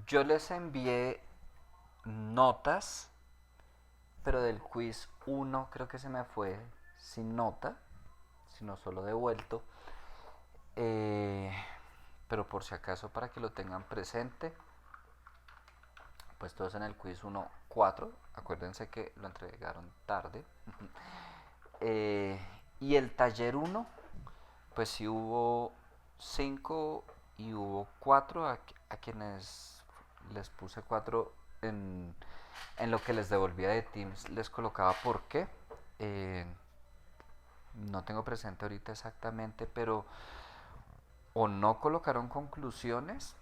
Yo les envié notas, pero del quiz uno creo que se me fue sin nota, sino solo devuelto. Eh, pero por si acaso, para que lo tengan presente, pues todos en el quiz uno 4. Acuérdense que lo entregaron tarde. Eh, y el taller uno, pues sí hubo 5 y hubo 4 a quienes les puse 4 en lo que les devolvía de Teams. Les colocaba por qué. Eh, no tengo presente ahorita exactamente, pero o no colocaron conclusiones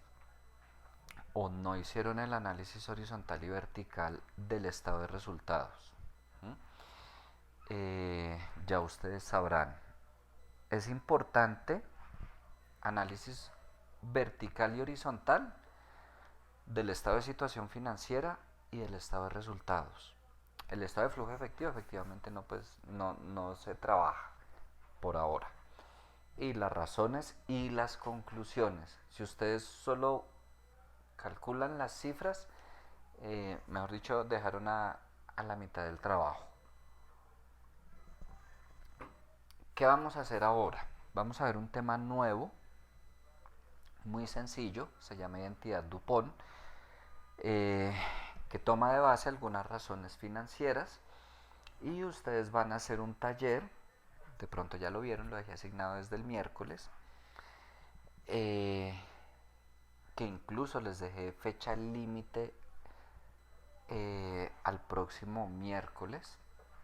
o no hicieron el análisis horizontal y vertical del estado de resultados. ¿Mm? Ya ustedes sabrán. Es importante análisis vertical y horizontal del estado de situación financiera y del estado de resultados. El estado de flujo efectivo efectivamente no se trabaja por ahora. Y las razones y las conclusiones. Si ustedes solo calculan las cifras, mejor dicho, dejaron a la mitad del trabajo. ¿Qué vamos a hacer ahora? Vamos a ver un tema nuevo, muy sencillo, se llama identidad Dupont, eh, que toma de base algunas razones financieras y ustedes van a hacer un taller, de pronto ya lo vieron, lo dejé asignado desde el miércoles, eh, que incluso les dejé fecha límite al próximo miércoles,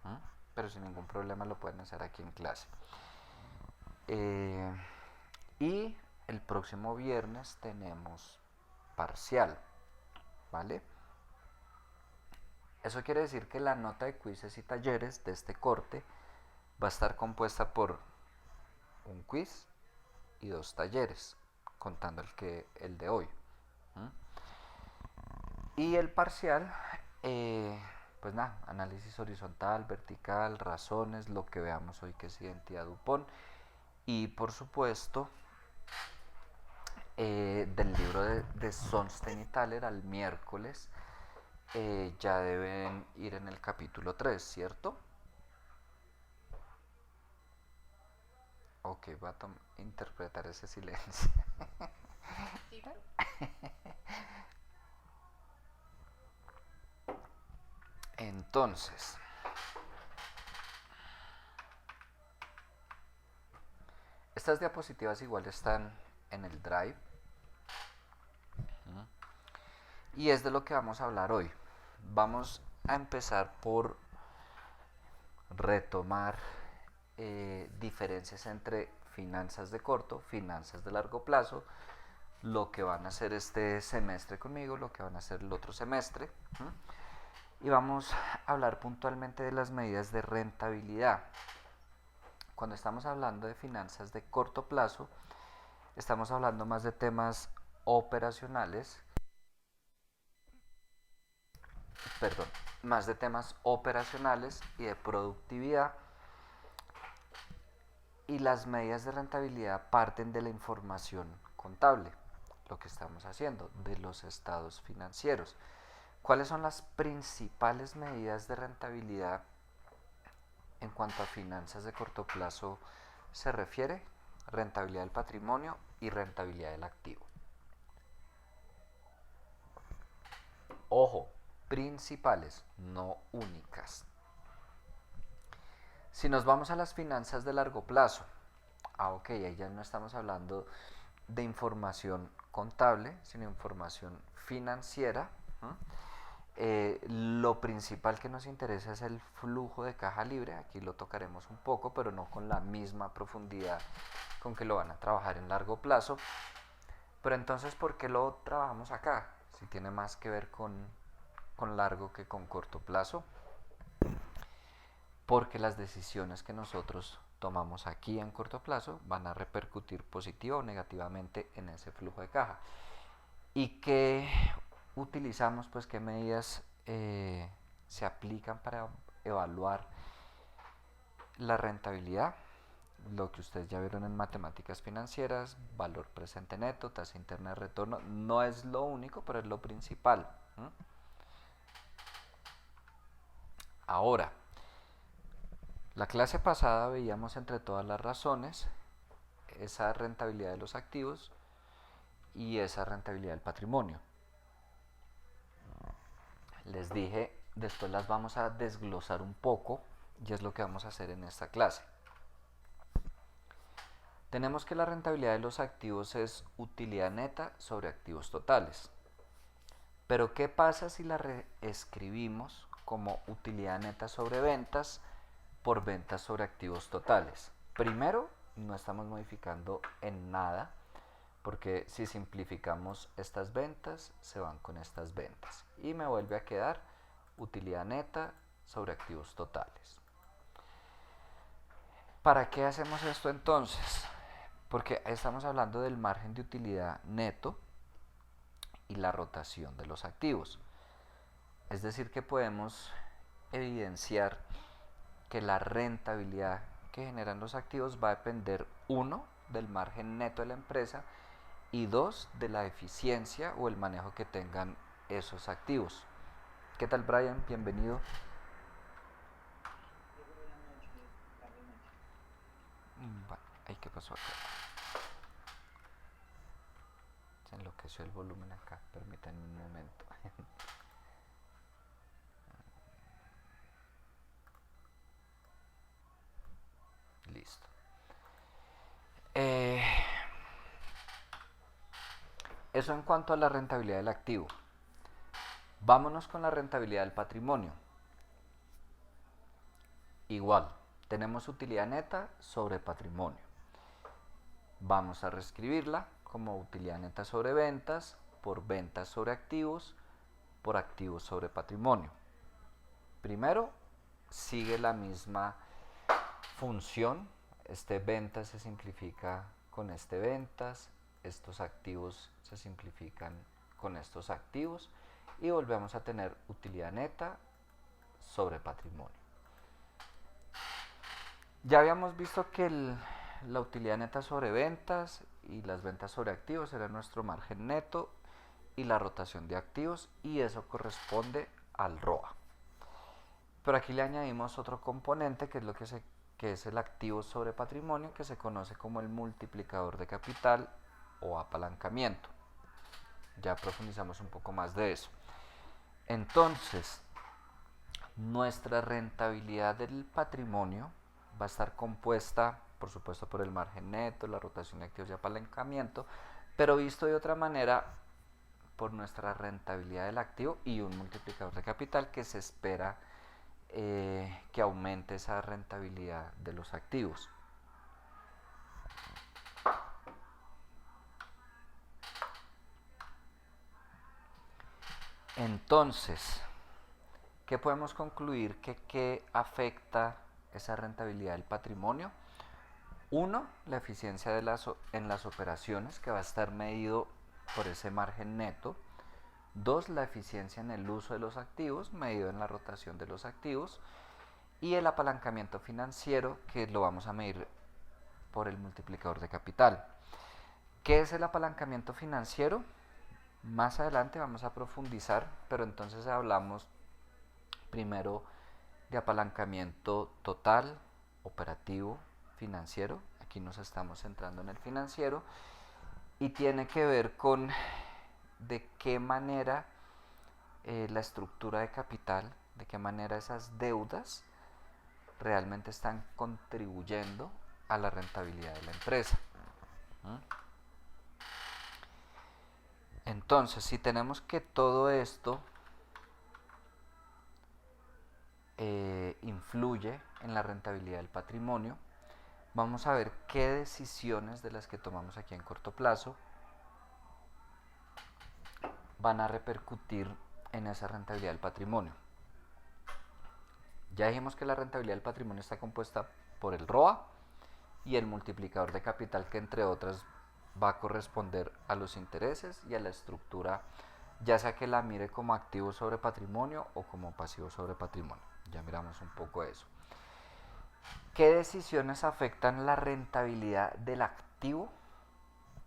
¿m? Pero sin ningún problema lo pueden hacer aquí en clase. Eh, y el próximo viernes tenemos parcial, ¿vale? Eso quiere decir que la nota de quizzes y talleres de este corte va a estar compuesta por un quiz y 2 talleres, contando el de hoy. ¿Mm? Y el parcial, pues nada, análisis horizontal, vertical, razones, lo que veamos hoy que es identidad Dupont. Y por supuesto, del libro de Sonstein y Thaler al miércoles, ya deben ir en el capítulo 3, ¿cierto? Ok, voy a interpretar ese silencio. Sí, profe. Entonces, estas diapositivas igual están en el Drive. Y es de lo que vamos a hablar hoy. Vamos a empezar por retomar diferencias entre finanzas de corto, finanzas de largo plazo, lo que van a hacer este semestre conmigo, lo que van a hacer el otro semestre. Y vamos a hablar puntualmente de las medidas de rentabilidad. Cuando estamos hablando de finanzas de corto plazo, estamos hablando más de temas operacionales, perdón, más de temas operacionales y de productividad, y las medidas de rentabilidad parten de la información contable, lo que estamos haciendo, de los estados financieros. ¿Cuáles son las principales medidas de rentabilidad en cuanto a finanzas de corto plazo se refiere? Rentabilidad del patrimonio y rentabilidad del activo. Ojo, principales, no únicas. Si nos vamos a las finanzas de largo plazo, ok, ahí ya no estamos hablando de información contable, sino información financiera. Lo principal que nos interesa es el flujo de caja libre, aquí lo tocaremos un poco, pero no con la misma profundidad con que lo van a trabajar en largo plazo. Pero entonces, ¿por qué lo trabajamos acá? Si tiene más que ver con largo que con corto plazo. Porque las decisiones que nosotros tomamos aquí en corto plazo van a repercutir positiva o negativamente en ese flujo de caja. ¿Y qué utilizamos? Pues qué medidas se aplican para evaluar la rentabilidad. lo que ustedes ya vieron en matemáticas financieras, valor presente neto, tasa interna de retorno, no es lo único, pero es lo principal. Ahora, la clase pasada veíamos entre todas las razones esa rentabilidad de los activos y esa rentabilidad del patrimonio. Les dije, después las vamos a desglosar un poco y es lo que vamos a hacer en esta clase. Tenemos que la rentabilidad de los activos es utilidad neta sobre activos totales. Pero ¿qué pasa si la reescribimos como utilidad neta sobre ventas por ventas sobre activos totales? Primero, no estamos modificando en nada, porque si simplificamos estas ventas, se van con estas ventas. Y me vuelve a quedar utilidad neta sobre activos totales. ¿Para qué hacemos esto entonces? Porque estamos hablando del margen de utilidad neto y la rotación de los activos. Es decir, que podemos evidenciar que la rentabilidad que generan los activos va a depender, uno, del margen neto de la empresa y dos, de la eficiencia o el manejo que tengan esos activos. ¿Qué tal, Brian? Bienvenido. Bueno, ¿qué pasó acá? Se enloqueció el volumen acá, permítanme un momento. Listo. Eso en cuanto a la rentabilidad del activo. Vámonos con la rentabilidad del patrimonio. Igual, tenemos utilidad neta sobre patrimonio. Vamos a reescribirla como utilidad neta sobre ventas por ventas sobre activos por activos sobre patrimonio. Primero, sigue la misma función. Este ventas se simplifica con este ventas, estos activos se simplifican con estos activos y volvemos a tener utilidad neta sobre patrimonio. Ya habíamos visto que la utilidad neta sobre ventas y las ventas sobre activos era nuestro margen neto y la rotación de activos, y eso corresponde al ROA. Pero aquí le añadimos otro componente que es el activo sobre patrimonio, que se conoce como el multiplicador de capital o apalancamiento. Ya profundizamos un poco más de eso. Entonces, nuestra rentabilidad del patrimonio va a estar compuesta, por supuesto, por el margen neto, la rotación de activos y apalancamiento, pero visto de otra manera, por nuestra rentabilidad del activo y un multiplicador de capital que se espera que aumente esa rentabilidad de los activos. Entonces, ¿qué podemos concluir que afecta esa rentabilidad del patrimonio? Uno, la eficiencia en las operaciones, que va a estar medido por ese margen neto. Dos, la eficiencia en el uso de los activos, medido en la rotación de los activos. Y el apalancamiento financiero, que lo vamos a medir por el multiplicador de capital. ¿Qué es el apalancamiento financiero? Más adelante vamos a profundizar, pero entonces hablamos primero de apalancamiento total, operativo, financiero. Aquí nos estamos centrando en el financiero y tiene que ver con de qué manera la estructura de capital, de qué manera esas deudas realmente están contribuyendo a la rentabilidad de la empresa. Entonces, si tenemos que todo esto influye en la rentabilidad del patrimonio, vamos a ver qué decisiones de las que tomamos aquí en corto plazo van a repercutir en esa rentabilidad del patrimonio. Ya dijimos que la rentabilidad del patrimonio está compuesta por el ROA y el multiplicador de capital, que entre otras va a corresponder a los intereses y a la estructura, ya sea que la mire como activo sobre patrimonio o como pasivo sobre patrimonio. Ya miramos un poco eso. ¿Qué decisiones afectan la rentabilidad del activo?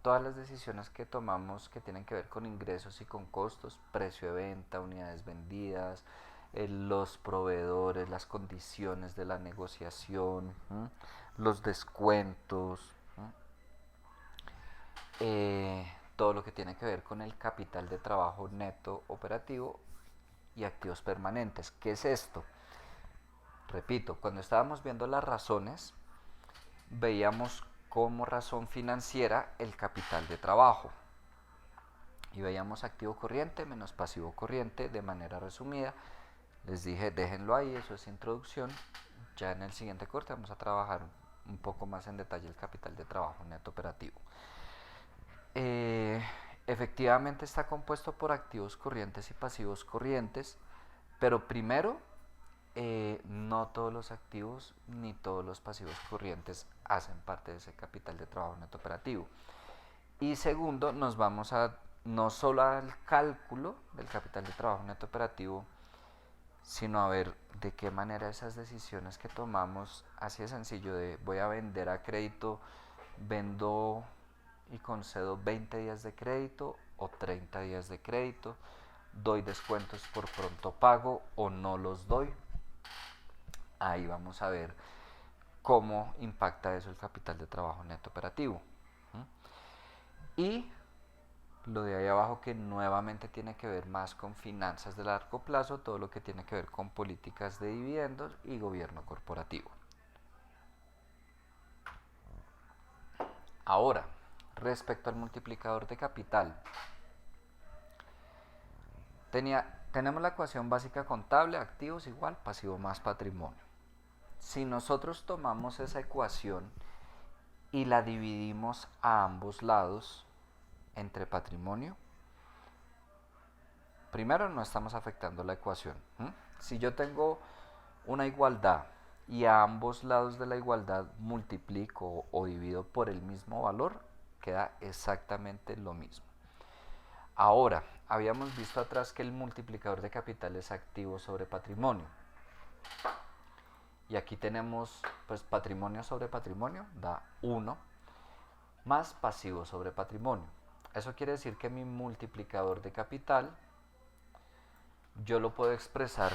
Todas las decisiones que tomamos que tienen que ver con ingresos y con costos, precio de venta, unidades vendidas, los proveedores, las condiciones de la negociación, los descuentos, todo lo que tiene que ver con el capital de trabajo neto operativo y activos permanentes. ¿Qué es esto? Repito, cuando estábamos viendo las razones, veíamos como razón financiera el capital de trabajo y veíamos activo corriente menos pasivo corriente de manera resumida. Les dije, déjenlo ahí, eso es introducción. Ya en el siguiente corte vamos a trabajar un poco más en detalle el capital de trabajo neto operativo. Efectivamente está compuesto por activos corrientes y pasivos corrientes, pero primero, no todos los activos ni todos los pasivos corrientes hacen parte de ese capital de trabajo neto operativo. Y segundo, nos vamos a no solo al cálculo del capital de trabajo neto operativo, sino a ver de qué manera esas decisiones que tomamos, así de sencillo, de voy a vender a crédito, vendo y concedo 20 días de crédito o 30 días de crédito, doy descuentos por pronto pago o no los doy. Ahí vamos a ver cómo impacta eso el capital de trabajo neto operativo. Y lo de ahí abajo, que nuevamente tiene que ver más con finanzas de largo plazo, todo lo que tiene que ver con políticas de dividendos y gobierno corporativo. Ahora, respecto al multiplicador de capital, tenemos la ecuación básica contable, activos igual pasivo más patrimonio. Si nosotros tomamos esa ecuación y la dividimos a ambos lados entre patrimonio, primero no estamos afectando la ecuación. Si yo tengo una igualdad y a ambos lados de la igualdad multiplico o divido por el mismo valor, queda exactamente lo mismo. Ahora, habíamos visto atrás que el multiplicador de capital es activo sobre patrimonio. Y aquí tenemos, pues, patrimonio sobre patrimonio da 1 más pasivo sobre patrimonio. Eso quiere decir que mi multiplicador de capital yo lo puedo expresar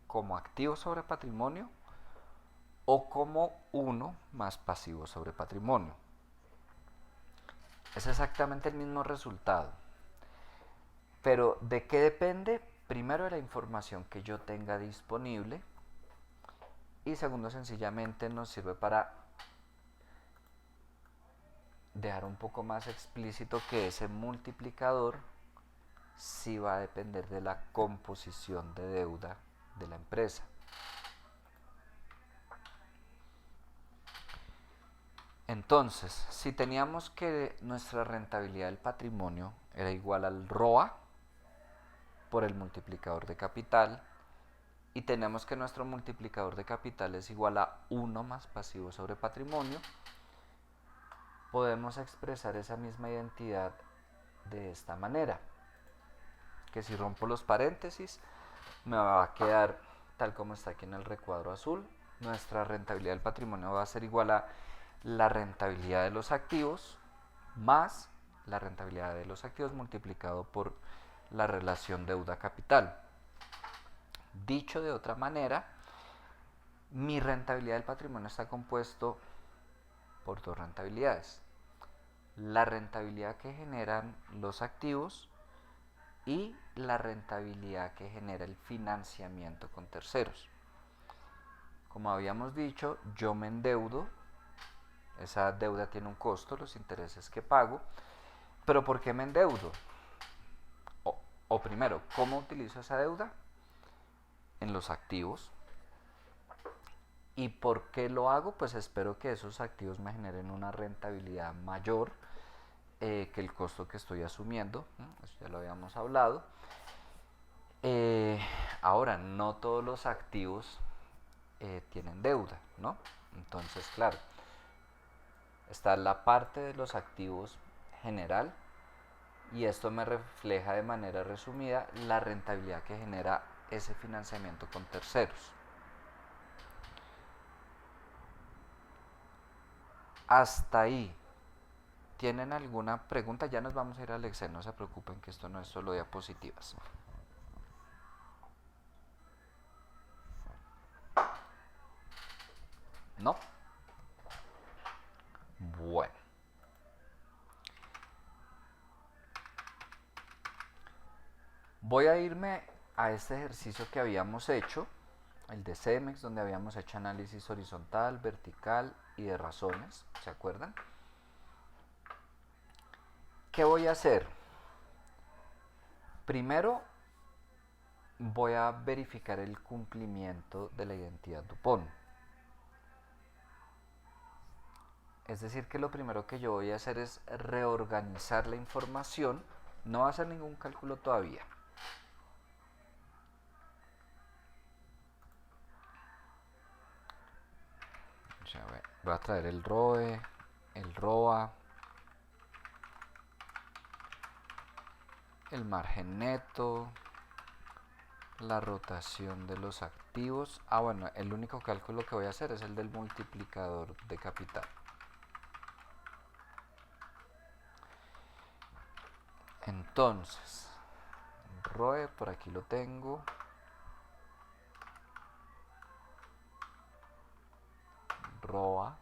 como activo sobre patrimonio o como 1 más pasivo sobre patrimonio. Es exactamente el mismo resultado. Pero ¿de qué depende? Primero, de la información que yo tenga disponible, y segundo, sencillamente nos sirve para dejar un poco más explícito que ese multiplicador sí va a depender de la composición de deuda de la empresa. Entonces, si teníamos que nuestra rentabilidad del patrimonio era igual al ROA por el multiplicador de capital, y tenemos que nuestro multiplicador de capital es igual a 1 más pasivo sobre patrimonio, podemos expresar esa misma identidad de esta manera, que si rompo los paréntesis me va a quedar tal como está aquí en el recuadro azul. Nuestra rentabilidad del patrimonio va a ser igual a la rentabilidad de los activos más la rentabilidad de los activos multiplicado por la relación deuda-capital. Dicho de otra manera, mi rentabilidad del patrimonio está compuesto por dos rentabilidades: la rentabilidad que generan los activos y la rentabilidad que genera el financiamiento con terceros. Como habíamos dicho, yo me endeudo, esa deuda tiene un costo, los intereses que pago, pero ¿por qué me endeudo? O primero, ¿cómo utilizo esa deuda? En los activos. ¿Y por qué lo hago? Pues espero que esos activos me generen una rentabilidad mayor que el costo que estoy asumiendo. Eso ya lo habíamos hablado. Ahora, no todos los activos tienen deuda, ¿no? Entonces, claro, está la parte de los activos general, y esto me refleja de manera resumida la rentabilidad que genera ese financiamiento con terceros. Hasta ahí. ¿Tienen alguna pregunta? Ya nos vamos a ir al Excel, no se preocupen que esto no es solo diapositivas. ¿No? Bueno. Voy a irme a este ejercicio que habíamos hecho, el de CEMEX, donde habíamos hecho análisis horizontal, vertical y de razones, ¿se acuerdan? ¿Qué voy a hacer? Primero voy a verificar el cumplimiento de la identidad Dupont. Es decir, que lo primero que yo voy a hacer es reorganizar la información. No voy a hacer ningún cálculo todavía. Voy a traer el ROE, el ROA, el margen neto, la rotación de los activos. Bueno, el único cálculo que voy a hacer es el del multiplicador de capital. Entonces, ROE, por aquí lo tengo. ROA.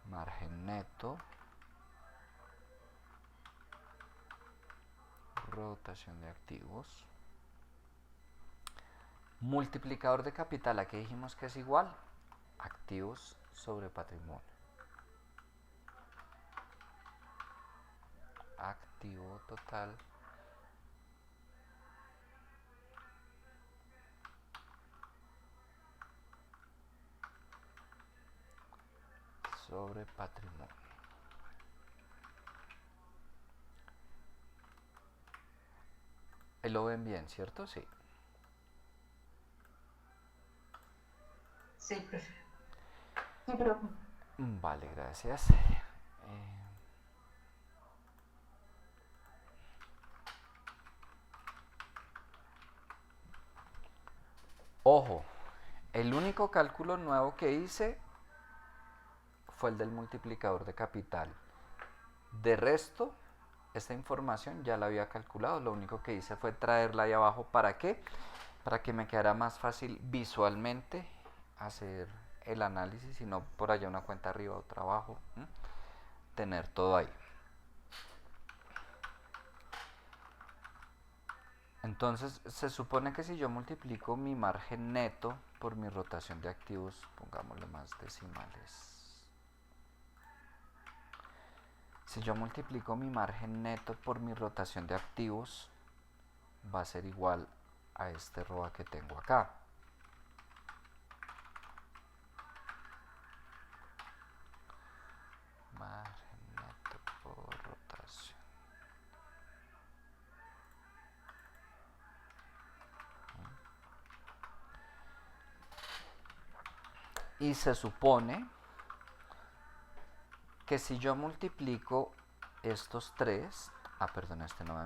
Margen neto. Rotación de activos. Multiplicador de capital, aquí dijimos que es igual activos sobre patrimonio. Activo total sobre patrimonio. Lo ven bien, ¿cierto? Sí. Sí, profe. Sí, profe. Vale, gracias. Ojo, el único cálculo nuevo que hice fue el del multiplicador de capital. De resto, esta información ya la había calculado. Lo único que hice fue traerla ahí abajo. ¿Para qué? Para que me quedara más fácil visualmente hacer el análisis y no por allá una cuenta arriba, otra abajo. Tener todo ahí. Entonces, se supone que si yo multiplico mi margen neto por mi rotación de activos, pongámosle más decimales. Si yo multiplico mi margen neto por mi rotación de activos, va a ser igual a este ROA que tengo acá. Margen neto por rotación. Y se supone que si yo multiplico estos tres, perdón, este no va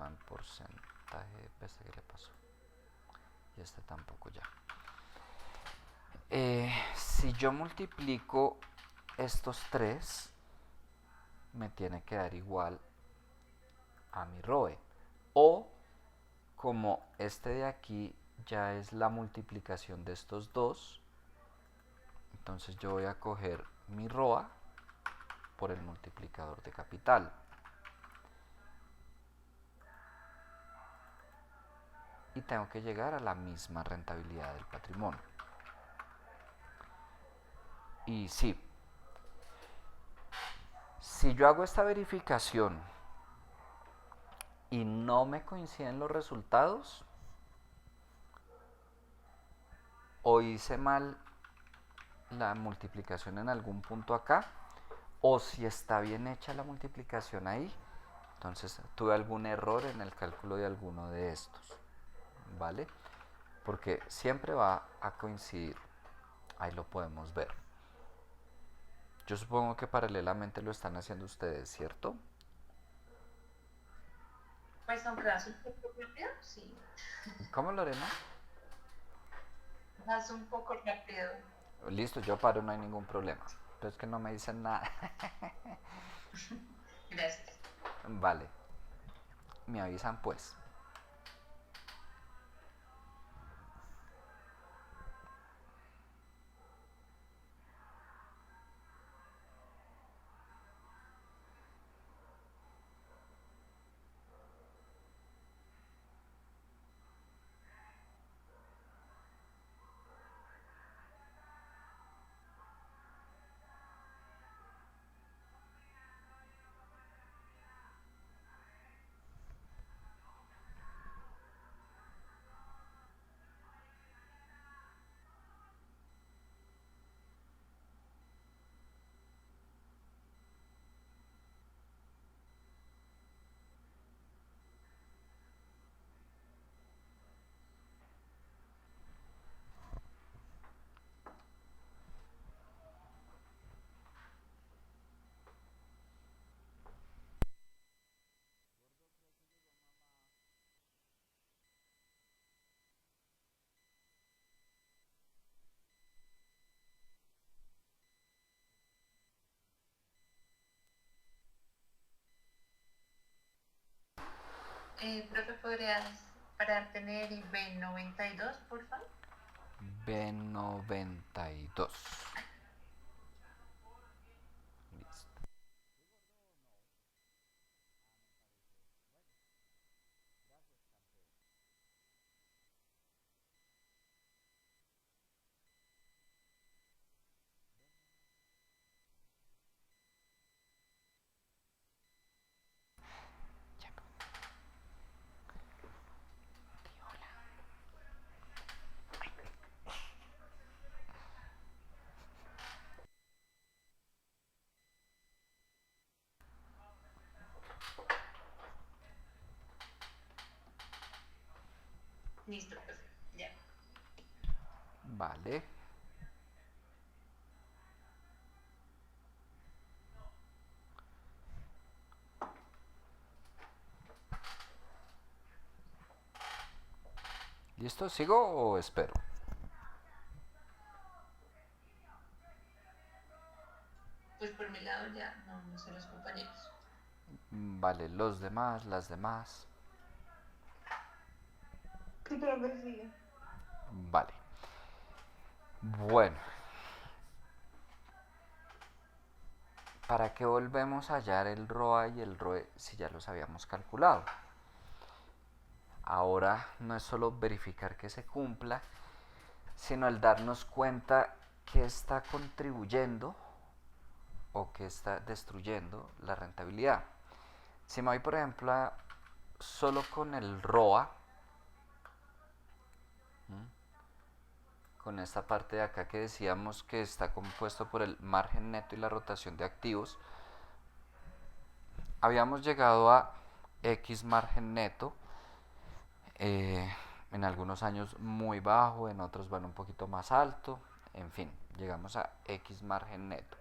en porcentaje, este que le pasó, y este tampoco ya. Si yo multiplico estos tres, me tiene que dar igual a mi ROE, o como este de aquí ya es la multiplicación de estos dos, entonces yo voy a coger mi ROA por el multiplicador de capital. Y tengo que llegar a la misma rentabilidad del patrimonio. Y sí, si yo hago esta verificación y no me coinciden los resultados, o hice mal la multiplicación en algún punto acá, o si está bien hecha la multiplicación ahí, entonces tuve algún error en el cálculo de alguno de estos, ¿vale? Porque siempre va a coincidir, ahí lo podemos ver. Yo supongo que paralelamente lo están haciendo ustedes, ¿cierto? Pues pues aunque vas un poco rápido, sí. ¿Cómo, Lorena? Vas un poco rápido. Listo, yo paro, no hay ningún problema. Pero es que no me dicen nada. Gracias. Vale, me avisan pues. Profe, ¿podrías pararte en el B92, por favor? B92. Listo. Listo, profe. Ya. Vale. ¿Listo? ¿Sigo o espero? Pues por mi lado ya, no, no sé los compañeros. Vale, los demás, las demás. Sí, profe, sigue. Vale. Bueno, ¿para qué volvemos a hallar el ROA y el ROE si ya los habíamos calculado? Ahora no es solo verificar que se cumpla, sino el darnos cuenta que está contribuyendo o que está destruyendo la rentabilidad. Si me voy, por ejemplo, solo con el ROA, con esta parte de acá que decíamos que está compuesto por el margen neto y la rotación de activos, habíamos llegado a X margen neto, en algunos años muy bajo, en otros van un poquito más alto, en fin, llegamos a X margen neto.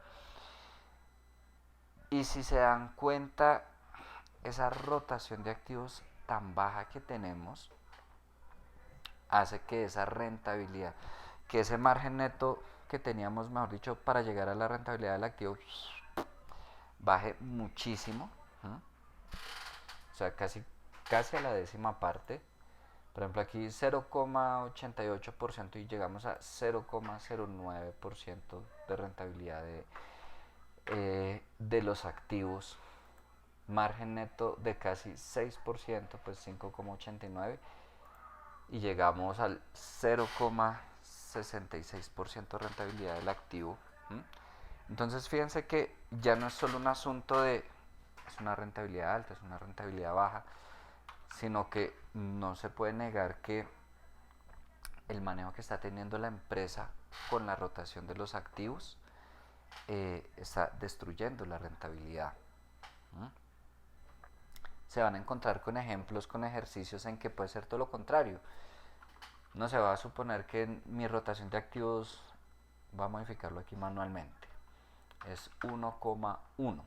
Y si se dan cuenta, esa rotación de activos tan baja que tenemos hace que esa rentabilidad, que ese margen neto que teníamos, mejor dicho, para llegar a la rentabilidad del activo, baje muchísimo. O sea, casi a la décima parte. Por ejemplo, aquí 0,88% y llegamos a 0,09% de rentabilidad de los activos. Margen neto de casi 6%, pues 5,89%. Y llegamos al 0,66% de rentabilidad del activo. Entonces fíjense que ya no es solo un asunto de es una rentabilidad alta, es una rentabilidad baja, sino que no se puede negar que el manejo que está teniendo la empresa con la rotación de los activos está destruyendo la rentabilidad. Se van a encontrar con ejemplos, con ejercicios en que puede ser todo lo contrario. No se va a suponer que mi rotación de activos, va a modificarlo aquí manualmente, es 1,1.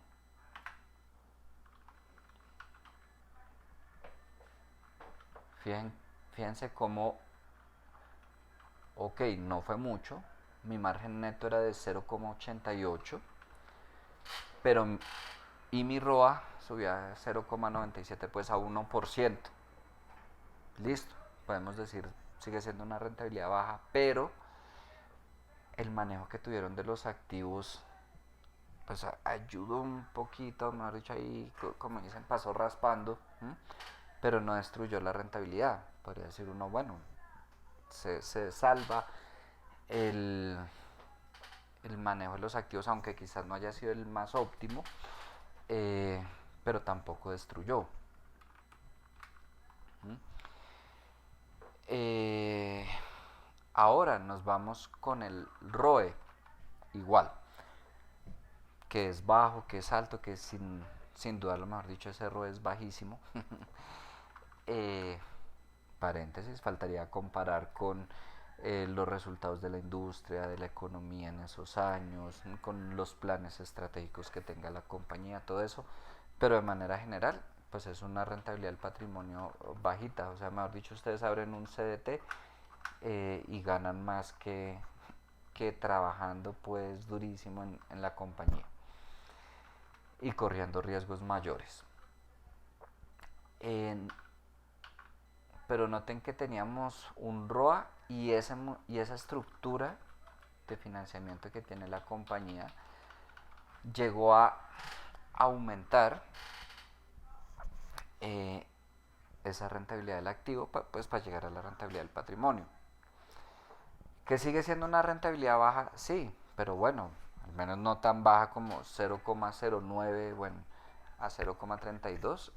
Fíjen- Fíjense cómo, ok, no fue mucho, mi margen neto era de 0,88, pero y mi ROA subía de 0,97 pues a 1%. Listo, podemos decir, sigue siendo una rentabilidad baja, pero el manejo que tuvieron de los activos pues ayudó un poquito, mejor dicho, ahí como dicen, pasó raspando, ¿m? Pero no destruyó la rentabilidad. Podría decir uno, bueno, se salva el, el manejo de los activos, aunque quizás no haya sido el más óptimo, eh, pero tampoco destruyó. ¿M? Eh, Ahora nos vamos con el ROE, igual, que es bajo, que es alto, que sin duda, lo mejor dicho, ese ROE es bajísimo. eh, Paréntesis, faltaría comparar con los resultados de la industria, de la economía en esos años, con los planes estratégicos que tenga la compañía, todo eso, pero de manera general, pues es una rentabilidad del patrimonio bajita, o sea, mejor dicho, ustedes abren un CDT y ganan más que trabajando pues durísimo en la compañía y corriendo riesgos mayores. En, pero noten que teníamos un ROA y esa estructura de financiamiento que tiene la compañía llegó a aumentar eh, esa rentabilidad del activo pues para llegar a la rentabilidad del patrimonio. ¿Que sigue siendo una rentabilidad baja? Sí, pero bueno, al menos no tan baja como 0,09, bueno, a 0,32.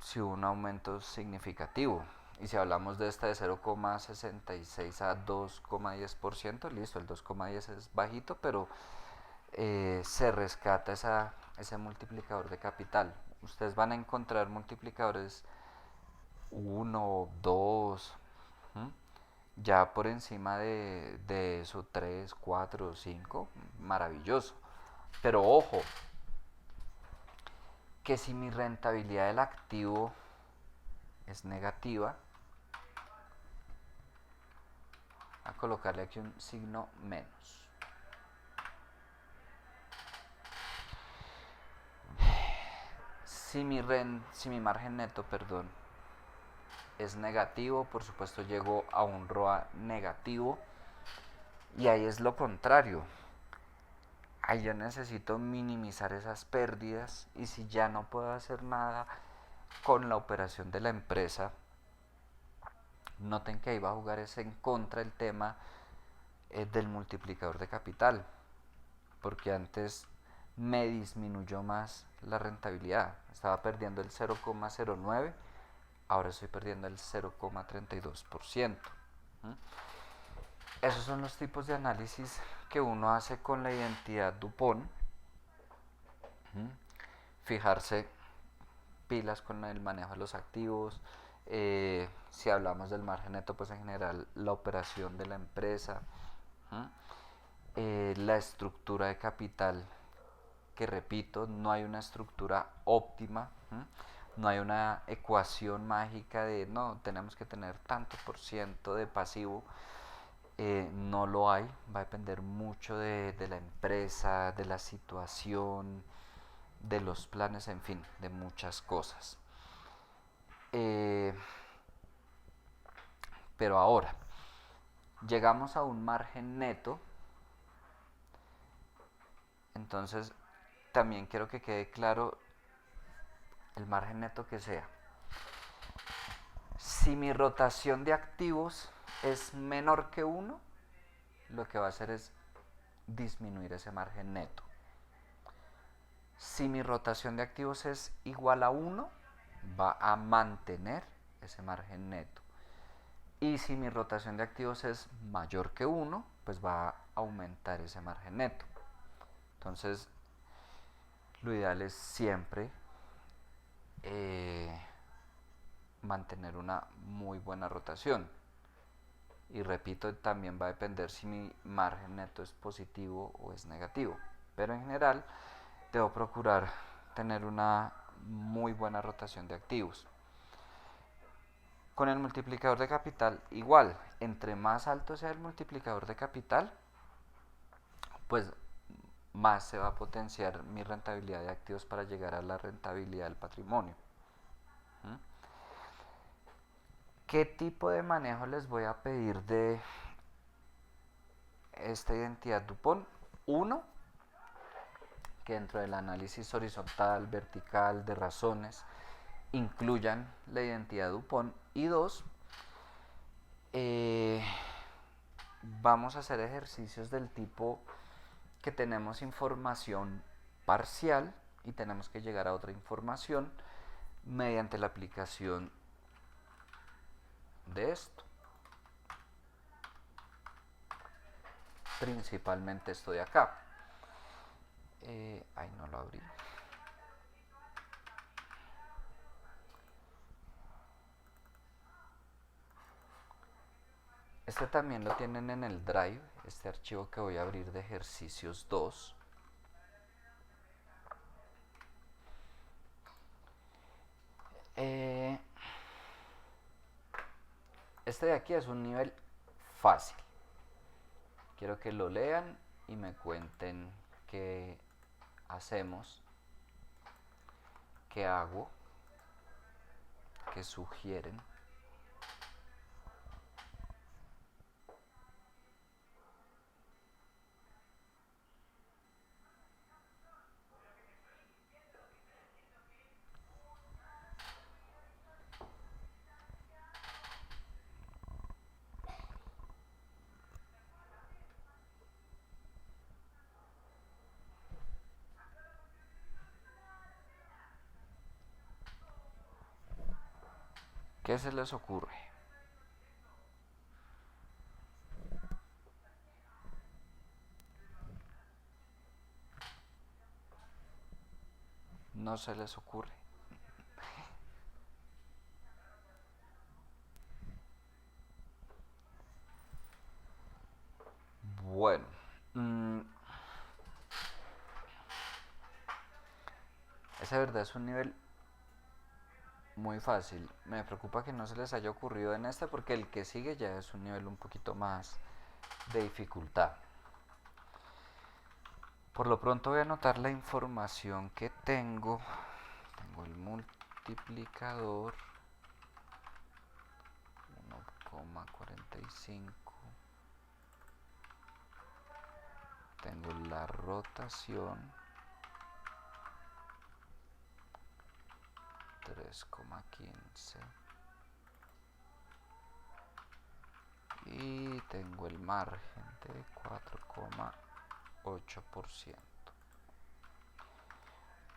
Si hubo un aumento significativo. Y si hablamos de esta de 0,66 a 2,10%, listo, el 2,10 es bajito, pero se rescata ese multiplicador de capital. Ustedes van a encontrar multiplicadores 1, 2, ya por encima de eso 3, 4, 5, maravilloso. Pero ojo, que si mi rentabilidad del activo es negativa, a colocarle aquí un signo menos. Si mi margen neto, perdón, es negativo, por supuesto llego a un ROA negativo y ahí es lo contrario. Ahí yo necesito minimizar esas pérdidas y si ya no puedo hacer nada con la operación de la empresa, noten que ahí va a jugar ese en contra el tema del multiplicador de capital, porque antes me disminuyó más la rentabilidad. Estaba perdiendo el 0,09, ahora estoy perdiendo el 0,32%. Esos son los tipos de análisis que uno hace con la identidad DuPont. Fijarse pilas con el manejo de los activos. Si hablamos del margen neto, pues en general la operación de la empresa. La estructura de capital, que repito, no hay una estructura óptima, no hay una ecuación mágica de no, tenemos que tener tanto por ciento de pasivo, no lo hay, va a depender mucho de la empresa, de la situación, de los planes, en fin, de muchas cosas. Eh, pero ahora, llegamos a un margen neto, entonces también quiero que quede claro el margen neto que sea. Si mi rotación de activos es menor que 1, lo que va a hacer es disminuir ese margen neto. Si mi rotación de activos es igual a 1, va a mantener ese margen neto. Y si mi rotación de activos es mayor que 1, pues va a aumentar ese margen neto. Entonces, lo ideal es siempre mantener una muy buena rotación. Y repito, también va a depender si mi margen neto es positivo o es negativo. Pero en general, debo procurar tener una muy buena rotación de activos. Con el multiplicador de capital igual, entre más alto sea el multiplicador de capital, pues más se va a potenciar mi rentabilidad de activos para llegar a la rentabilidad del patrimonio. ¿Mm? ¿Qué tipo de manejo les voy a pedir de esta identidad Dupont? Uno, que dentro del análisis horizontal, vertical, de razones, incluyan la identidad Dupont. Y dos, vamos a hacer ejercicios del tipo que tenemos información parcial y tenemos que llegar a otra información mediante la aplicación de esto. Principalmente esto de acá. Ay, no lo abrí. Este también lo tienen en el Drive, este archivo que voy a abrir de ejercicios 2. Este de aquí es un nivel fácil. Quiero que lo lean y me cuenten qué hacemos, qué hago, qué sugieren. ¿Qué se les ocurre? No se les ocurre. Bueno, ese de verdad es un nivel muy fácil. Me preocupa que no se les haya ocurrido en este porque el que sigue ya es un nivel un poquito más de dificultad. Por lo pronto voy a anotar la información que tengo. Tengo el multiplicador 1,45. Tengo la rotación 3,15 y tengo el margen de 4,8%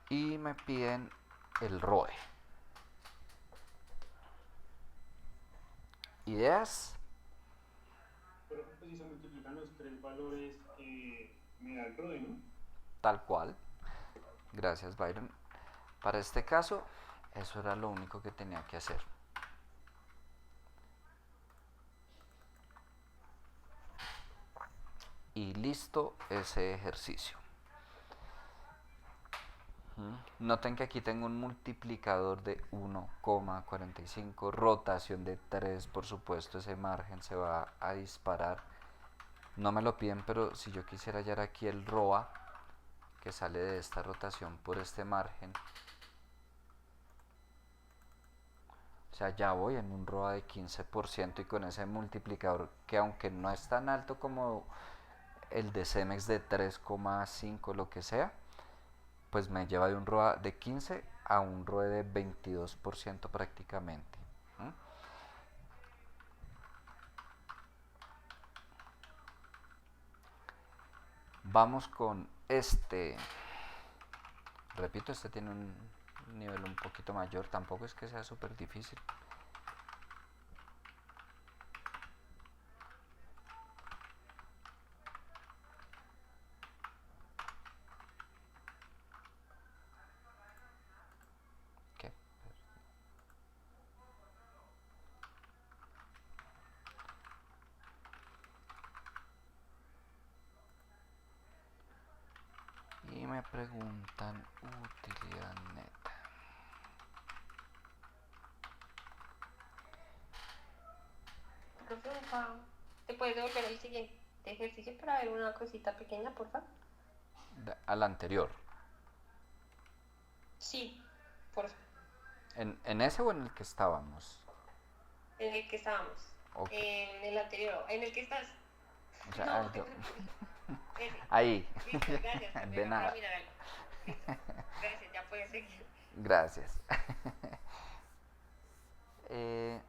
y me piden el ROE. ¿Ideas? Pero pues si se multiplican los tres valores, me da el ROE, ¿no? Tal cual. Gracias, Byron. Para este caso, eso era lo único que tenía que hacer. Y listo ese ejercicio. Noten que aquí tengo un multiplicador de 1,45, rotación de 3, por supuesto ese margen se va a disparar. No me lo piden, pero si yo quisiera hallar aquí el ROA que sale de esta rotación por este margen, o sea, ya voy en un ROA de 15% y con ese multiplicador que aunque no es tan alto como el de Cemex de 3,5 lo que sea, pues me lleva de un ROA de 15 a un ROE de 22% prácticamente. Vamos con este. Repito, este tiene un nivel un poquito mayor, tampoco es que sea súper difícil. ¿Qué? Y me preguntan utilidad neta. porfa. ¿Te puedes devolver al siguiente ejercicio para ver una cosita pequeña, porfa? Al anterior. Sí, porfa. ¿En ese o en el que estábamos? En el que estábamos. Ok. En el anterior. ¿En el que estás? O sea, No, yo... ese. Ahí. Listo, gracias. Te De pego para nada. mirar algo. Listo. Gracias, ya puedes seguir. Gracias. Eh,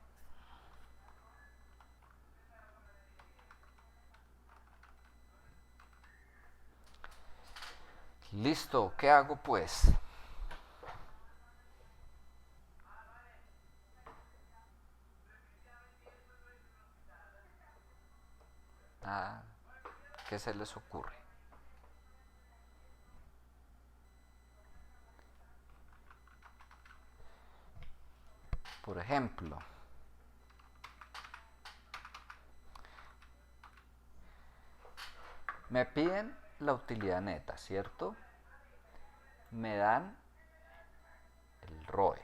listo, ¿qué hago pues? Ah, ¿qué se les ocurre? Por ejemplo, me piden la utilidad neta, ¿cierto? Me dan el ROE.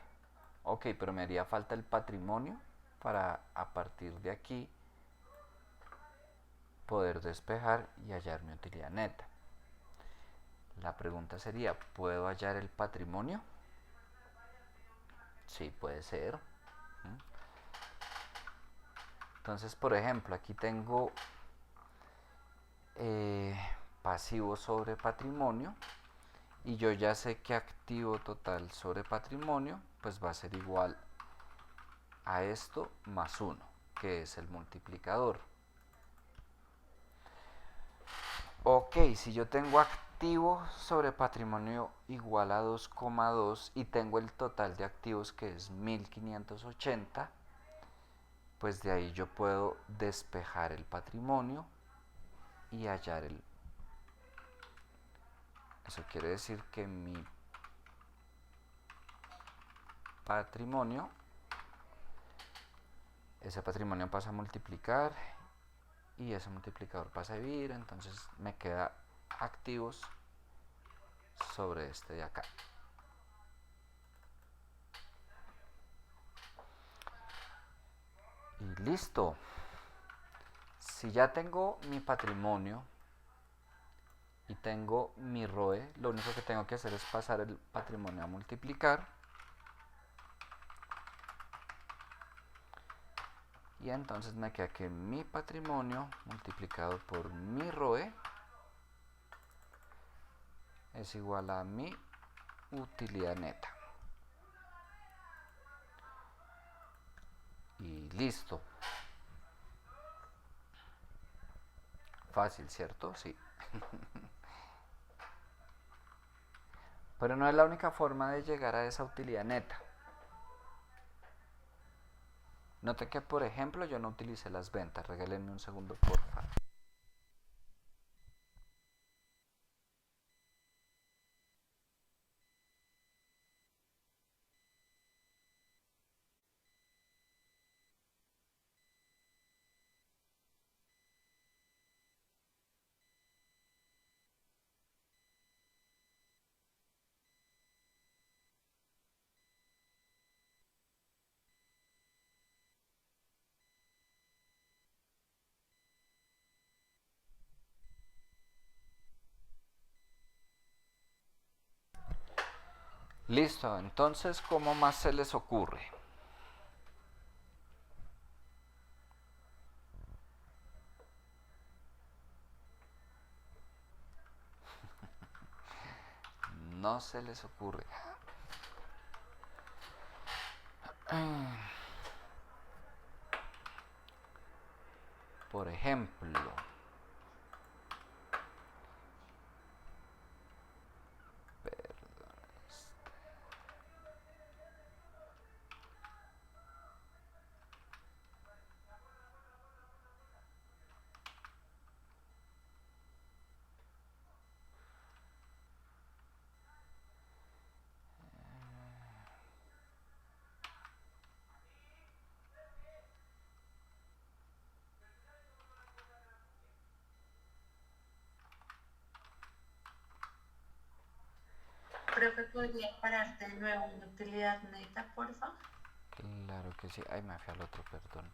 Ok, pero me haría falta el patrimonio para a partir de aquí poder despejar y hallar mi utilidad neta. La pregunta sería, ¿puedo hallar el patrimonio? Sí, puede ser. Entonces, por ejemplo, aquí tengo pasivo sobre patrimonio y yo ya sé que activo total sobre patrimonio pues va a ser igual a esto más 1, que es el multiplicador. Ok, si yo tengo activo sobre patrimonio igual a 2,2 y tengo el total de activos que es 1580, pues de ahí yo puedo despejar el patrimonio y hallar el... Eso quiere decir que mi patrimonio, ese patrimonio pasa a multiplicar y ese multiplicador pasa a dividir, entonces me queda activos sobre este de acá. Y listo. Si ya tengo mi patrimonio y tengo mi ROE, lo único que tengo que hacer es pasar el patrimonio a multiplicar. Y entonces me queda que mi patrimonio multiplicado por mi ROE es igual a mi utilidad neta. Y listo. Fácil, ¿cierto? Sí. Pero no es la única forma de llegar a esa utilidad neta. Note que, por ejemplo, yo no utilicé las ventas. Regálenme un segundo, por favor. Listo, entonces, ¿cómo más se les ocurre? No se les ocurre. Por ejemplo, Profe, ¿podría pararte de nuevo en utilidad neta, porfa? claro que sí. Ay, me fui al otro, perdón.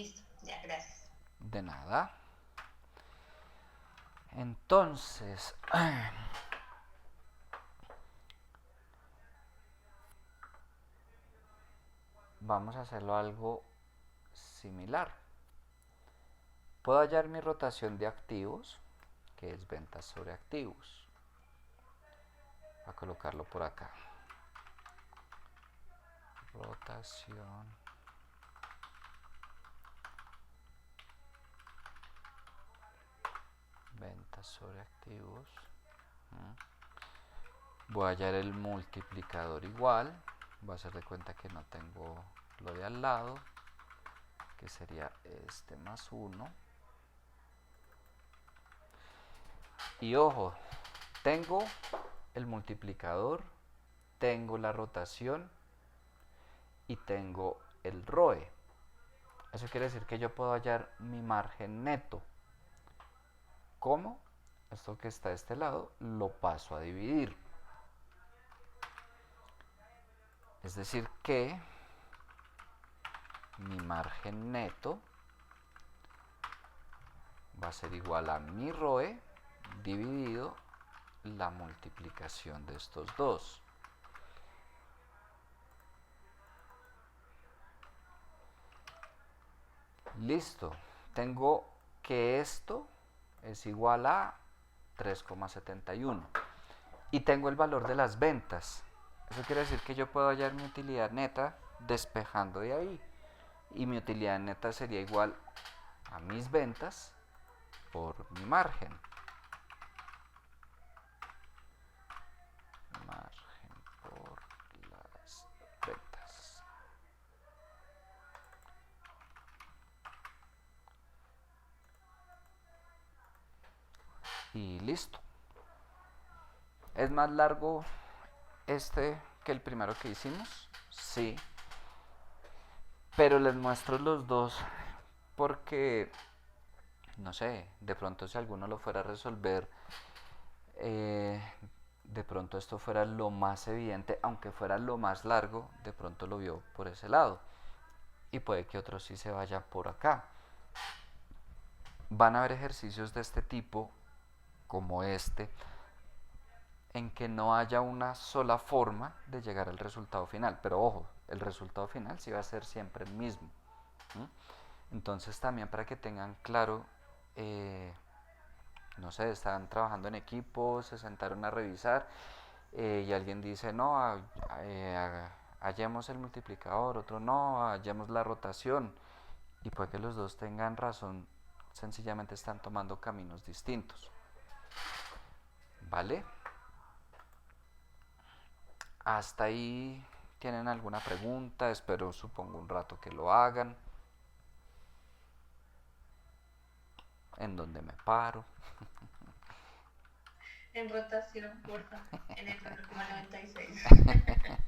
Listo, ya, gracias. De nada. Entonces, vamos a hacerlo algo similar. Puedo hallar mi rotación de activos, que es ventas sobre activos. Voy a colocarlo por acá. Rotación. Ventas sobre activos. Voy a hallar el multiplicador igual. Voy a hacer de cuenta que no tengo lo de al lado, que sería este más 1. Y ojo, tengo el multiplicador, tengo la rotación y tengo el ROE. Eso quiere decir que yo puedo hallar mi margen neto. ¿Cómo? Esto que está de este lado lo paso a dividir. Es decir que mi margen neto va a ser igual a mi ROE dividido la multiplicación de estos dos. Listo. Tengo que esto es igual a 3,71 y tengo el valor de las ventas. Eso quiere decir que yo puedo hallar mi utilidad neta despejando de ahí, y mi utilidad neta sería igual a mis ventas por mi margen. Margen por las ventas. Y listo. ¿Es más largo este que el primero que hicimos? Sí. Pero les muestro los dos porque, no sé, de pronto si alguno lo fuera a resolver, de pronto esto fuera lo más evidente, aunque fuera lo más largo, de pronto lo vio por ese lado. Y puede que otro sí se vaya por acá. Van a haber ejercicios de este tipo, como este, en que no haya una sola forma de llegar al resultado final. Pero ojo, el resultado final sí va a ser siempre el mismo. Entonces también para que tengan claro, no sé, están trabajando en equipo, se sentaron a revisar y alguien dice, no, hallemos el multiplicador, otro no, hallemos la rotación, y puede que los dos tengan razón, sencillamente están tomando caminos distintos. ¿Vale? Hasta ahí, ¿tienen alguna pregunta? Espero, supongo, un rato que lo hagan. ¿En dónde me paro? En rotación, porfa, en el 1,96.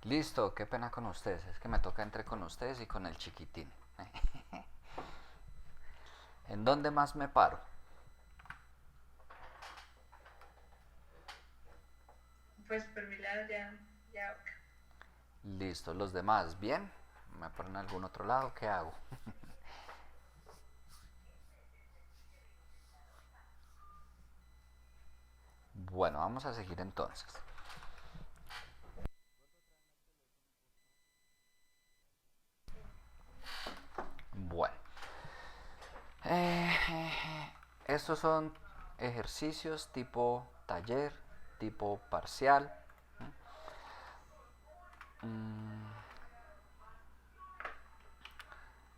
Listo, qué pena con ustedes. Es que me toca entre con ustedes y con el chiquitín. ¿En dónde más me paro? Pues por mi lado ya. Listo, los demás, ¿bien? ¿Me paro en algún otro lado? ¿Qué hago? Bueno, vamos a seguir entonces. Bueno, estos son ejercicios tipo taller, tipo parcial.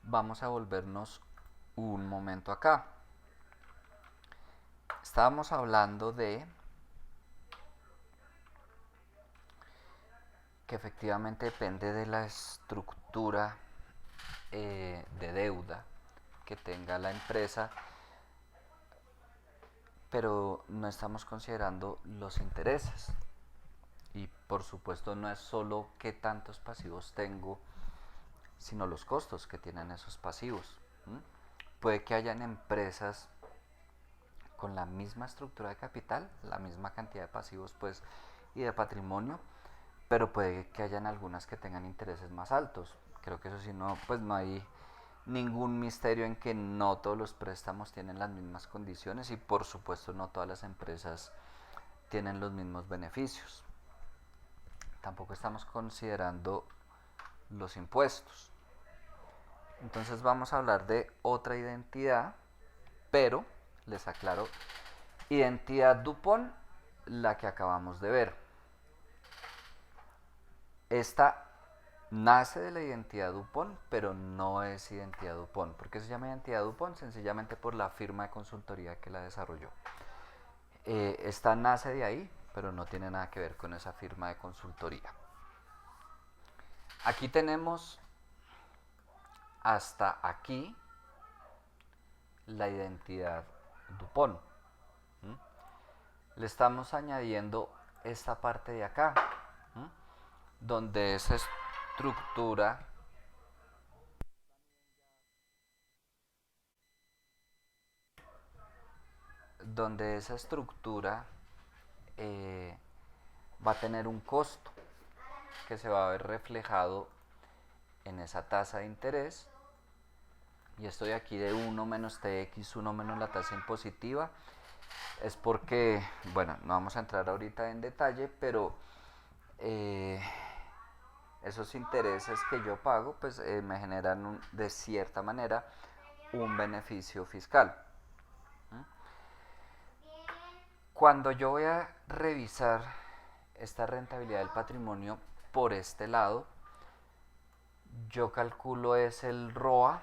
Vamos a volvernos un momento acá. Estábamos hablando de que efectivamente depende de la estructura de deuda que tenga la empresa, pero no estamos considerando los intereses. Y por supuesto no es solo qué tantos pasivos tengo, sino los costos que tienen esos pasivos. Puede que hayan empresas con la misma estructura de capital, la misma cantidad de pasivos pues y de patrimonio, pero puede que hayan algunas que tengan intereses más altos. Creo que eso sí no, pues no hay ningún misterio en que no todos los préstamos tienen las mismas condiciones y por supuesto no todas las empresas tienen los mismos beneficios. Tampoco estamos considerando los impuestos. Entonces vamos a hablar de otra identidad, pero les aclaro, identidad Dupont, la que acabamos de ver. Esta nace de la identidad Dupont, pero no es identidad Dupont. ¿Por qué se llama identidad Dupont? Sencillamente por la firma de consultoría que la desarrolló. Esta nace de ahí, pero no tiene nada que ver con esa firma de consultoría. Aquí tenemos hasta aquí la identidad Dupont. Le estamos añadiendo esta parte de acá, donde esa estructura va a tener un costo que se va a ver reflejado en esa tasa de interés, y estoy aquí de 1 menos tx, 1 menos la tasa impositiva, es porque, bueno, no vamos a entrar ahorita en detalle, pero esos intereses que yo pago pues me generan de cierta manera un beneficio fiscal. Cuando yo voy a revisar esta rentabilidad del patrimonio por este lado, yo calculo es el ROA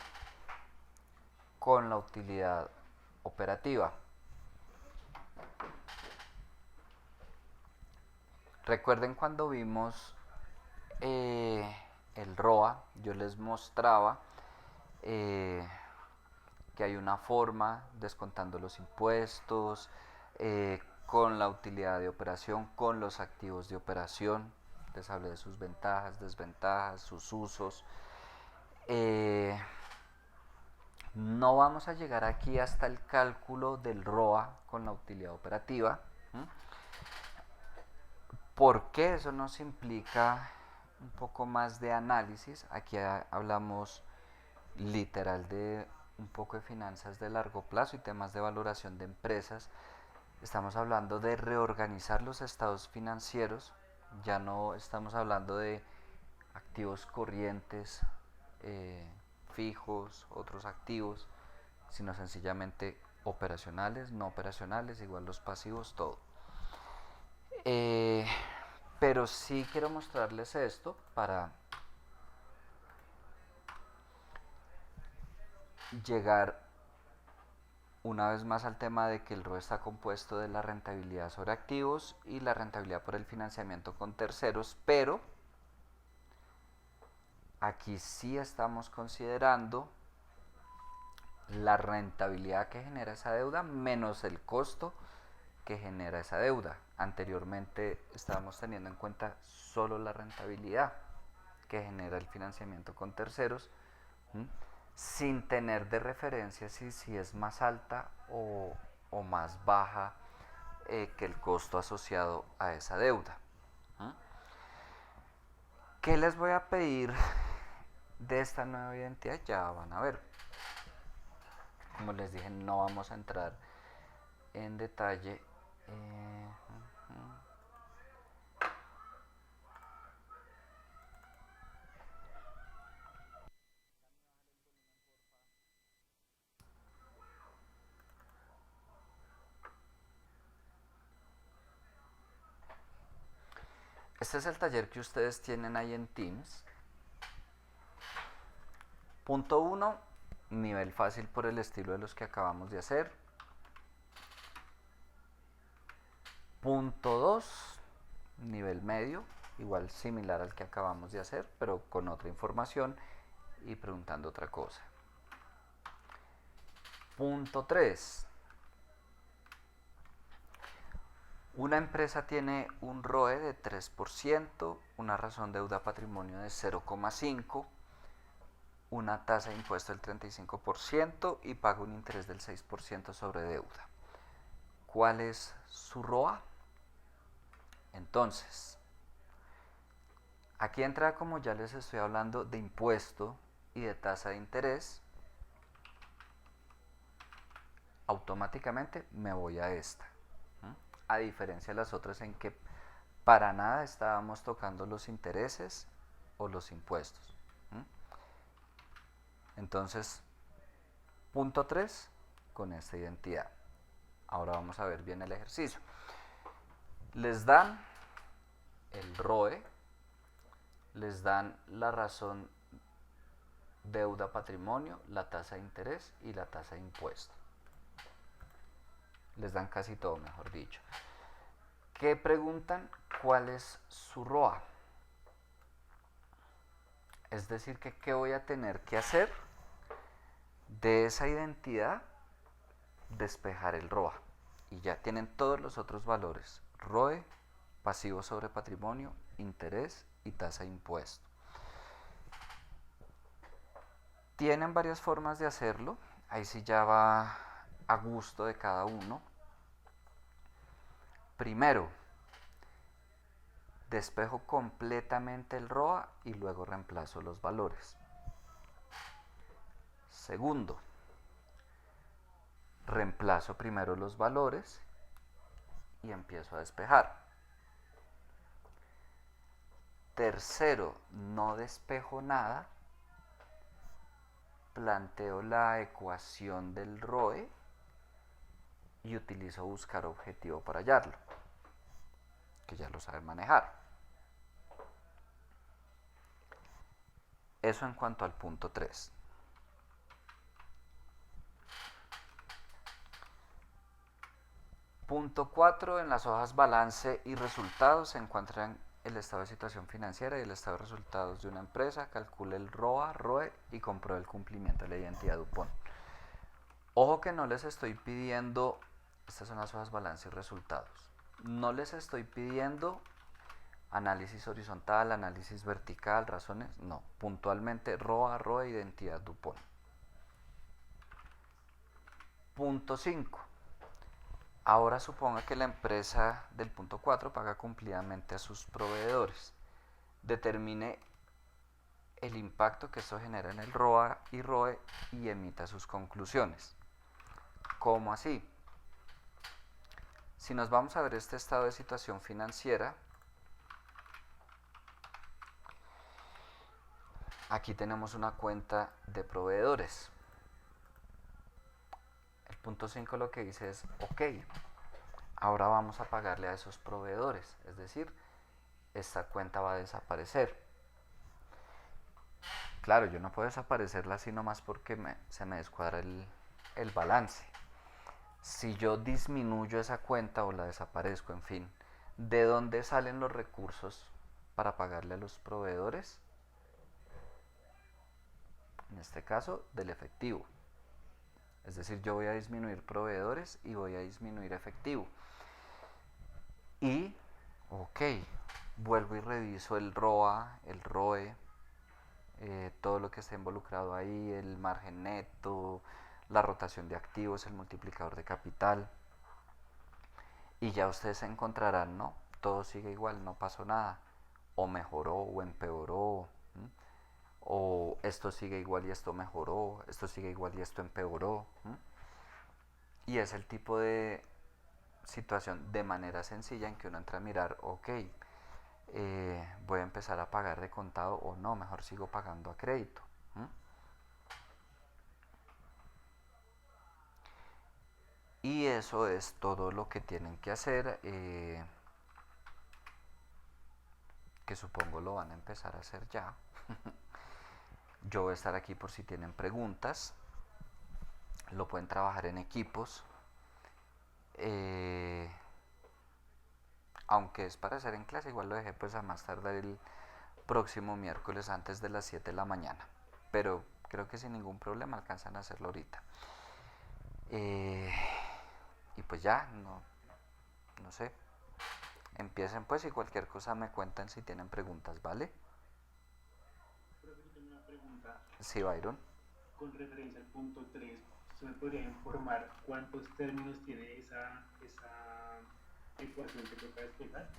con la utilidad operativa. Recuerden cuando vimos el ROA, yo les mostraba que hay una forma descontando los impuestos, con la utilidad de operación, con los activos de operación. Les hablé de sus ventajas, desventajas, sus usos. No vamos a llegar aquí hasta el cálculo del ROA con la utilidad operativa. ¿Por qué? Eso nos implica un poco más de análisis. Aquí hablamos literal de un poco de finanzas de largo plazo y temas de valoración de empresas. Estamos hablando de reorganizar los estados financieros. Ya no estamos hablando de activos corrientes, fijos, otros activos, sino sencillamente operacionales, no operacionales, igual los pasivos, todo. Pero sí quiero mostrarles esto para llegar una vez más al tema de que el ROE está compuesto de la rentabilidad sobre activos y la rentabilidad por el financiamiento con terceros, pero aquí sí estamos considerando la rentabilidad que genera esa deuda menos el costo que genera esa deuda. anteriormente estábamos teniendo en cuenta solo la rentabilidad que genera el financiamiento con terceros, ¿m? Sin tener de referencia si es más alta o más baja que el costo asociado a esa deuda. ¿M? ¿Qué les voy a pedir de esta nueva identidad? Ya van a ver. Como les dije, no vamos a entrar en detalle. Este es el taller que ustedes tienen ahí en Teams. Punto 1, nivel fácil por el estilo de los que acabamos de hacer. Punto 2, nivel medio, igual similar al que acabamos de hacer, pero con otra información y preguntando otra cosa. Punto 3. Una empresa tiene un ROE de 3%, una razón deuda patrimonio de 0,5%, una tasa de impuesto del 35% y paga un interés del 6% sobre deuda. ¿Cuál es su ROA? Entonces, aquí entra, como ya les estoy hablando, de impuesto y de tasa de interés. Automáticamente me voy a esta. A diferencia de las otras en que para nada estábamos tocando los intereses o los impuestos. Entonces, punto 3 con esta identidad. Ahora vamos a ver bien el ejercicio. Les dan el ROE, les dan la razón deuda patrimonio, la tasa de interés y la tasa de impuesto. Les dan casi todo, mejor dicho. ¿Qué preguntan? ¿Cuál es su ROA? Es decir, que ¿qué voy a tener que hacer? De esa identidad, despejar el ROA. Y ya tienen todos los otros valores. ROE, pasivo sobre patrimonio, interés y tasa de impuesto. Tienen varias formas de hacerlo. Ahí sí ya va a gusto de cada uno. Primero, despejo completamente el ROA y luego reemplazo los valores. Segundo, reemplazo primero los valores y empiezo a despejar. Tercero, no despejo nada, planteo la ecuación del ROE y utilizo buscar objetivo para hallarlo, que ya lo saben manejar. Eso en cuanto al punto 3. Punto 4, en las hojas balance y resultados se encuentran el estado de situación financiera y el estado de resultados de una empresa. Calcule el ROA, ROE y compruebe el cumplimiento de la identidad DuPont. Ojo que no les estoy pidiendo, estas son las hojas balance y resultados, no les estoy pidiendo análisis horizontal, análisis vertical, razones, no, puntualmente ROA, ROE, identidad DuPont. Punto 5. Ahora suponga que la empresa del punto 4 paga cumplidamente a sus proveedores. Determine el impacto que esto genera en el ROA y ROE y emita sus conclusiones. ¿Cómo así? Si nos vamos a ver este estado de situación financiera, aquí tenemos una cuenta de proveedores. El punto 5 lo que dice es, ok, ahora vamos a pagarle a esos proveedores, es decir, esta cuenta va a desaparecer. Claro, yo no puedo desaparecerla así nomás porque se me descuadra el balance. Si yo disminuyo esa cuenta o la desaparezco, en fin, ¿de dónde salen los recursos para pagarle a los proveedores? En este caso, del efectivo. Es decir, yo voy a disminuir proveedores y voy a disminuir efectivo. Y, ok, vuelvo y reviso el ROA, el ROE, todo lo que está involucrado ahí, el margen neto, la rotación de activos, el multiplicador de capital. Y ya ustedes encontrarán, ¿no? Todo sigue igual, no pasó nada. O mejoró o empeoró. ¿M? O esto sigue igual y esto mejoró, esto sigue igual y esto empeoró. ¿M? Y es el tipo de situación de manera sencilla en que uno entra a mirar, ok, voy a empezar a pagar de contado o no, mejor sigo pagando a crédito. ¿M? Y eso es todo lo que tienen que hacer, que supongo lo van a empezar a hacer ya. Yo voy a estar aquí por si tienen preguntas. Lo pueden trabajar en equipos. Aunque es para hacer en clase, igual lo dejé pues a más tardar el próximo miércoles antes de las 7 de la mañana. Pero creo que sin ningún problema alcanzan a hacerlo ahorita. Y pues ya, no sé. Empiecen pues y cualquier cosa me cuentan si tienen preguntas, ¿vale? Profe, yo tengo una pregunta. Sí, Byron. Con referencia al punto 3, ¿usted me podría informar cuántos términos tiene esa ecuación que toca despejar?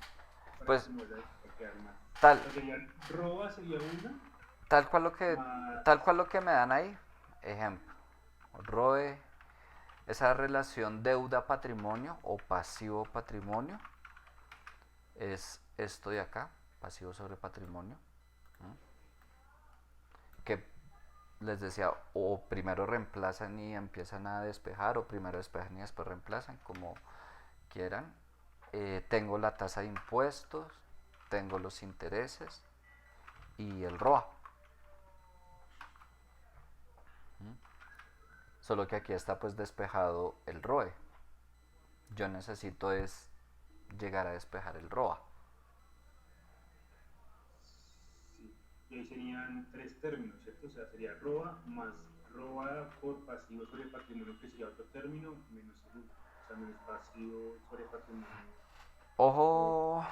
Para Pues que no vaya a quedar mal. tal, O sea, sería, ROA sería una, tal cual lo que, más, tal cual lo que me dan ahí. Ejemplo, ROE, esa relación deuda-patrimonio o pasivo-patrimonio es esto de acá, pasivo sobre patrimonio, ¿no? Que les decía, o primero reemplazan y empiezan a despejar, o primero despejan y después reemplazan, como quieran. Tengo la tasa de impuestos, tengo los intereses y el ROA. ¿Mm? Solo que aquí está pues despejado el ROE. Yo necesito es llegar a despejar el ROA. sí, y ahí serían tres términos, ¿cierto? O sea, sería ROA más ROA por pasivo sobre patrimonio, que sería otro término, menos el uno. O sea, menos pasivo sobre patrimonio. O, Ojo,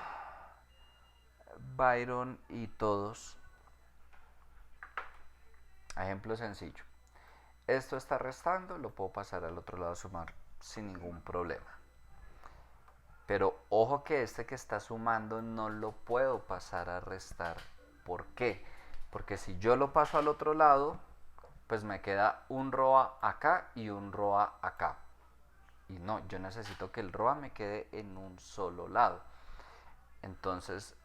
Byron y todos. Ejemplo sencillo. Esto está restando, lo puedo pasar al otro lado a sumar sin ningún problema. Pero ojo que este que está sumando no lo puedo pasar a restar. ¿Por qué? Porque si yo lo paso al otro lado, pues me queda un ROA acá y un ROA acá. Y no, yo necesito que el ROA me quede en un solo lado. Entonces,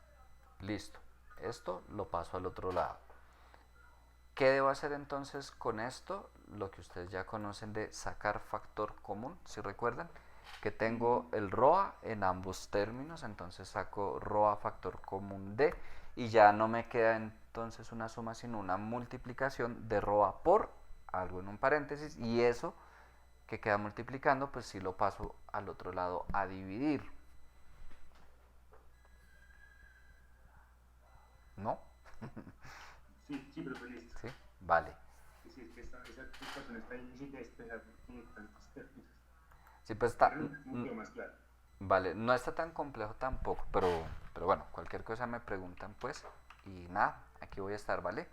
listo. Esto lo paso al otro lado. ¿Qué debo hacer entonces con esto? Lo que ustedes ya conocen de sacar factor común, si recuerdan, que tengo el ROA en ambos términos, entonces saco ROA factor común de y ya no me queda entonces una suma sino una multiplicación de ROA por algo en un paréntesis y eso que queda multiplicando pues sí lo paso al otro lado a dividir. ¿No? sí, sí, pero listo. ¿Sí? Vale. Que si es que esa ecuación está difícil de despejar porque tiene tantos términos. Sí, pues está, Pero no quedó más claro. vale, no está tan complejo tampoco, pero bueno, cualquier cosa me preguntan pues y nada, aquí voy a estar, ¿vale?